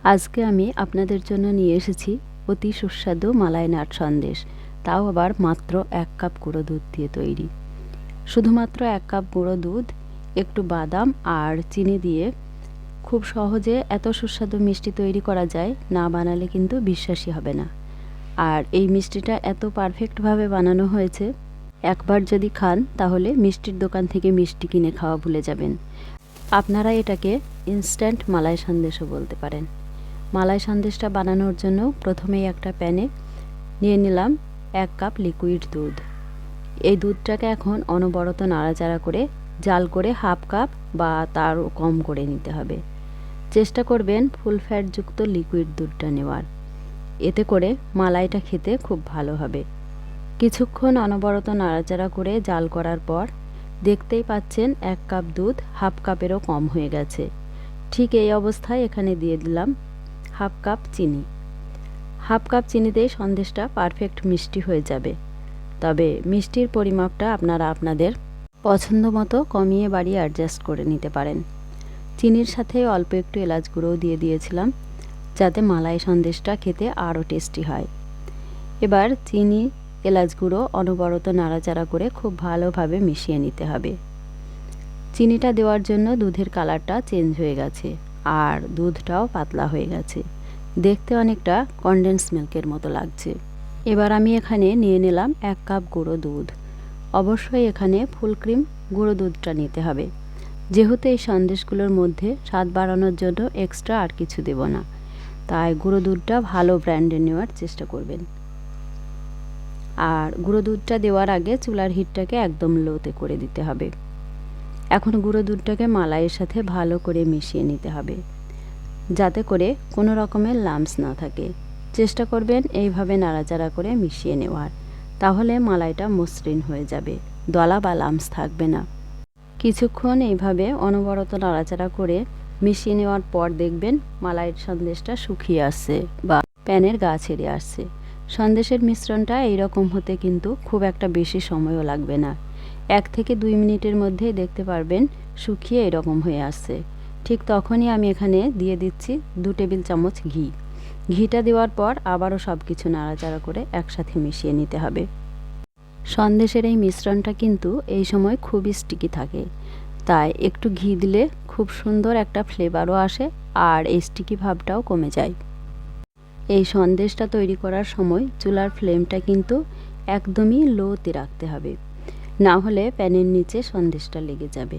আজকে আমি আপনাদের জন্য নিয়ে এসেছি অতি সুস্বাদু মালাই নাট সন্দেশ, তাও আবার মাত্র 1 কাপ গুঁড়ো দুধ দিয়ে তৈরি। শুধুমাত্র 1 কাপ গুঁড়ো দুধ, একটু বাদাম আর চিনি দিয়ে খুব সহজে এত সুস্বাদু মিষ্টি তৈরি করা যায়, না বানালে কিন্তু বিশ্বাসই হবে না। আর এই মিষ্টিটা এত পারফেক্টভাবে বানানো হয়েছে, একবার যদি খান তাহলে মিষ্টির দোকান থেকে মিষ্টি কিনে খাওয়া ভুলে যাবেন। আপনারা এটাকে ইনস্ট্যান্ট মালাই সন্দেশও বলতে পারেন। মালাই সন্দেশটা বানানোর জন্য প্রথমেই একটা প্যানে নিয়ে নিলাম 1 কাপ লিকুইড দুধ। এই দুধটাকে এখন অনবরত নাড়াচাড়া করে জাল করে 1/2 কাপ বা তারও কম করে নিতে হবে। চেষ্টা করবেন ফুল ফ্যাটযুক্ত লিকুইড দুধটা নেওয়ার, এতে করে মালাইটা খেতে খুব ভালো হবে। কিছুক্ষণ অনবরত নাড়াচাড়া করে জাল করার পর দেখতেই পাচ্ছেন 1 কাপ দুধ 1/2 কাপেরও কম হয়ে গেছে। ঠিক এই অবস্থায় এখানে দিয়ে দিলাম 1/2 কাপ চিনি। 1/2 কাপ চিনিতেই সন্দেশটা পারফেক্ট মিষ্টি হয়ে যাবে। তবে মিষ্টির পরিমাপটা আপনারা আপনাদের পছন্দ মতো কমিয়ে বাড়িয়ে অ্যাডজাস্ট করে নিতে পারেন। চিনির সাথে অল্প একটু এলাচ গুঁড়োও দিয়ে দিয়েছিলাম, যাতে মালাই সন্দেশটা খেতে আরও টেস্টি হয়। এবার চিনি এলাচ গুঁড়ো অনবরত নাড়াচাড়া করে খুব ভালোভাবে মিশিয়ে নিতে হবে। চিনিটা দেওয়ার জন্য দুধের কালারটা চেঞ্জ হয়ে গেছে আর দুধটাও পাতলা হয়ে গেছে, দেখতে অনেকটা কনডেন্স মিল্কের মতো লাগছে। এবার আমি এখানে নিয়ে নিলাম 1 কাপ গুঁড়ো দুধ। অবশ্যই এখানে ফুল ক্রিম গুঁড়ো দুধটা নিতে হবে, যেহেতু এই সন্দেশগুলোর মধ্যে স্বাদ বাড়ানোর জন্য এক্সট্রা আর কিছু দেব না, তাই গুঁড়ো দুধটা ভালো ব্র্যান্ডের নেওয়ার চেষ্টা করবেন। আর গুঁড়ো দুধটা দেওয়ার আগে চুলার হিটটাকে একদম লোতে করে দিতে হবে। এখন গুঁড়ো দুধটাকে মালাইয়ের সাথে ভালো করে মিশিয়ে নিতে হবে, যাতে করে কোনো রকমের লাম্পস না থাকে। চেষ্টা করবেন এইভাবে নাড়াচাড়া করে মিশিয়ে নেওয়ার, তাহলে মালাইটা মসৃণ হয়ে যাবে, দলা বা লাম্পস থাকবে না। কিছুক্ষণ এইভাবে অনবরত নাড়াচাড়া করে মিশিয়ে নেওয়ার পর দেখবেন মালাইয়ের সন্দেশটা শুকিয়ে আসছে বা প্যানের গা ছেড়ে আসছে। সন্দেশের মিশ্রণটা এইরকম হতে কিন্তু খুব একটা বেশি সময়ও লাগবে না। 1 থেকে 2 মিনিটের মধ্যেই দেখতে পারবেন শুকিয়ে এরকম হয়ে আসছে। ঠিক তখনই আমি এখানে দিয়ে দিচ্ছি 2 টেবিল চামচ ঘি। ঘিটা দেওয়ার পর আবারও সব কিছু নাড়াচাড়া করে একসাথে মিশিয়ে নিতে হবে। সন্দেশের এই মিশ্রণটা কিন্তু এই সময় খুবই স্টিকি থাকে, তাই একটু ঘি দিলে খুব সুন্দর একটা ফ্লেভারও আসে আর এই স্টিকি ভাবটাও কমে যায়। এই সন্দেশটা তৈরি করার সময় চুলার ফ্লেমটা কিন্তু একদমই লোতে রাখতে হবে, না হলে প্যানের নিচে সন্দেশটা লেগে যাবে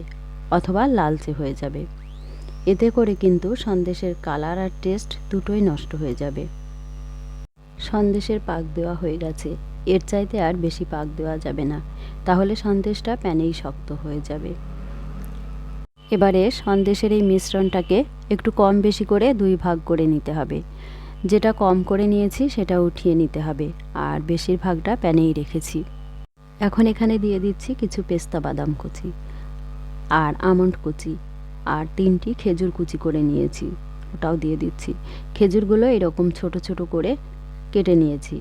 অথবা লালচে হয়ে যাবে। এতে করে কিন্তু সন্দেশের কালার আর টেস্ট দুটোই নষ্ট হয়ে যাবে। সন্দেশের পাক দেওয়া হয়ে গেছে, এর চাইতে আর বেশি পাক দেওয়া যাবে না, তাহলে সন্দেশটা প্যানেই শক্ত হয়ে যাবে। এবারে সন্দেশের এই মিশ্রণটাকে একটু কম বেশি করে 2 ভাগ করে নিতে হবে। যেটা কম করে নিয়েছি সেটা উঠিয়ে নিতে হবে, আর বেশিরভাগটা প্যানেই রেখেছি। এখন এখানে দিয়ে দিচ্ছি কিছু পেস্তা বাদাম কুচি আর আমন্ড কুচি, আর 3টি খেজুর কুচি করে নিয়েছি, ওটাও দিয়ে দিচ্ছি। খেজুরগুলো এরকম ছোট ছোট করে কেটে নিয়েছি।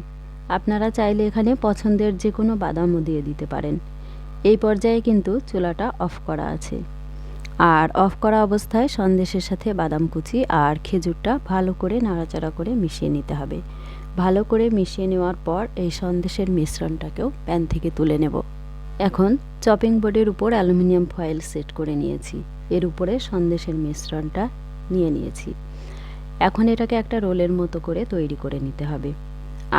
আপনারা চাইলে এখানে পছন্দের যে কোনো বাদামও দিয়ে দিতে পারেন। এই পর্যায়ে কিন্তু চুলাটা অফ করা আছে, আর অফ করা অবস্থায় সন্দেশের সাথে বাদাম কুচি আর খেজুরটা ভালো করে নাড়াচাড়া করে মিশিয়ে নিতে হবে। ভালো করে মিশিয়ে নেওয়ার পর এই সন্দেশের মিশ্রণটাকেও প্যান থেকে তুলে নেব। এখন চপিং বোর্ডের উপর অ্যালুমিনিয়াম ফয়েল সেট করে নিয়েছি, এর উপরে সন্দেশের মিশ্রণটা নিয়ে নিয়েছি। এখন এটাকে একটা রোলের মতো করে তৈরি করে নিতে হবে।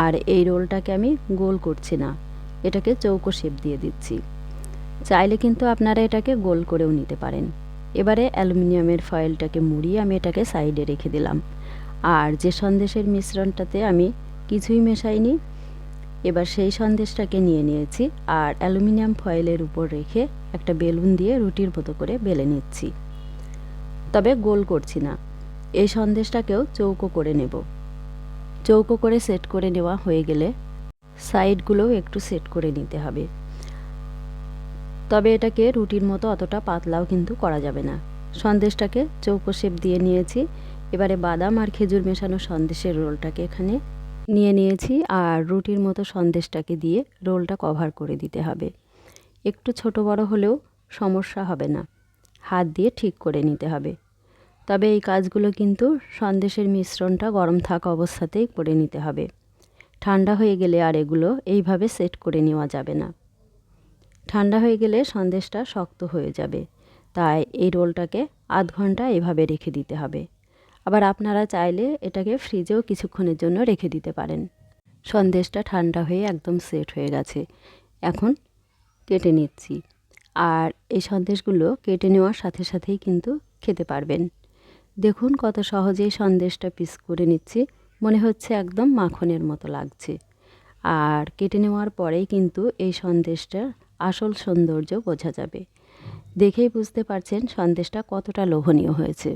আর এই রোলটাকে আমি গোল করছি না, এটাকে চৌকো শেপ দিয়ে দিচ্ছি। চাইলে কিন্তু আপনারা এটাকে গোল করেও নিতে পারেন। এবারে অ্যালুমিনিয়ামের ফয়েলটাকে মুড়িয়ে আমি এটাকে সাইডে রেখে দিলাম। আর যে সন্দেশের মিশ্রণটাতে আমি কিছুই মেশাইনি, এবার সেই সন্দেশটাকে নিয়ে নিয়েছি আর অ্যালুমিনিয়াম ফয়েলের উপর রেখে একটা বেলুন দিয়ে রুটির মতো করে বেলে নিচ্ছি, তবে গোল করছি না। এই সন্দেশটাকেও চৌকো করে নেব। চৌকো করে সেট করে নেওয়া হয়ে গেলে সাইডগুলোও একটু সেট করে নিতে হবে, তবে এটাকে রুটির মতো অতটা পাতলাও কিন্তু করা যাবে না। সন্দেশটাকে চৌকো শেপ দিয়ে নিয়েছি। এবারে বাদাম আর খেজুর মেশানো সন্দেশের রোলটাকে এখানে নিয়ে নিয়েছি আর রুটির মতো সন্দেশটাকে দিয়ে রোলটা কভার করে দিতে হবে। একটু ছোট বড় হলেও সমস্যা হবে না, হাত দিয়ে ঠিক করে নিতে হবে। তবে এই কাজগুলো কিন্তু সন্দেশের মিশ্রণটা গরম থাকা অবস্থাতেই করে নিতে হবে। ঠান্ডা হয়ে গেলে আর এগুলো এইভাবে সেট করে নেওয়া যাবে না। ঠান্ডা হয়ে গেলে সন্দেশটা শক্ত হয়ে যাবে, তাই এই রোলটাকে আধ ঘন্টা এভাবে রেখে দিতে হবে। আবার আপনারা চাইলে এটাকে ফ্রিজেও কিছুক্ষণের জন্য রেখে দিতে পারেন। সন্দেশটা ঠান্ডা হয়ে একদম সেট হয়ে গেছে। এখন কেটে নিচ্ছি। আর এই সন্দেশগুলো কেটে নেওয়ার সাথে সাথেই কিন্তু খেতে পারবেন। দেখুন কত সহজেই সন্দেশটা পিস করে নিচ্ছি, মনে হচ্ছে একদম মাখনের মতো লাগছে। আর কেটে নেওয়ার পরেই কিন্তু এই সন্দেশটার আসল সৌন্দর্য বোঝা যাবে। দেখেই বুঝতে পারছেন সন্দেশটা কতটা লোভনীয় হয়েছে।